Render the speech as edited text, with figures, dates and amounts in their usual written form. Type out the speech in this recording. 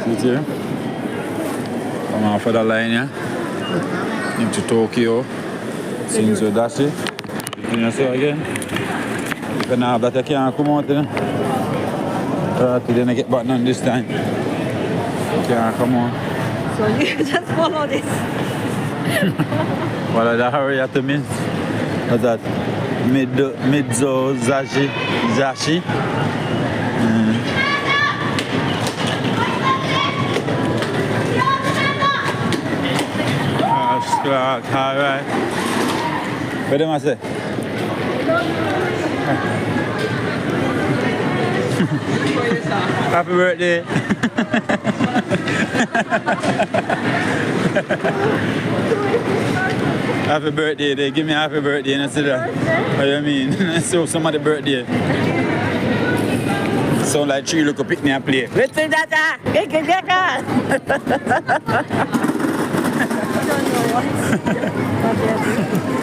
See here? Come off of the line here. Into Tokyo. Since you dash it. You know so again? You can have that you can't come out then. Then I get back on this time. You can't come on. So you just follow this. Well, the hurry at the means. What's that? Midzo Zashi. Clark, alright. What do I say? Happy birthday. Happy birthday. They give me happy birthday and I said that. What do you mean? So somebody birthday. Sound like three look pick me and play. Let's do that. I don't know what.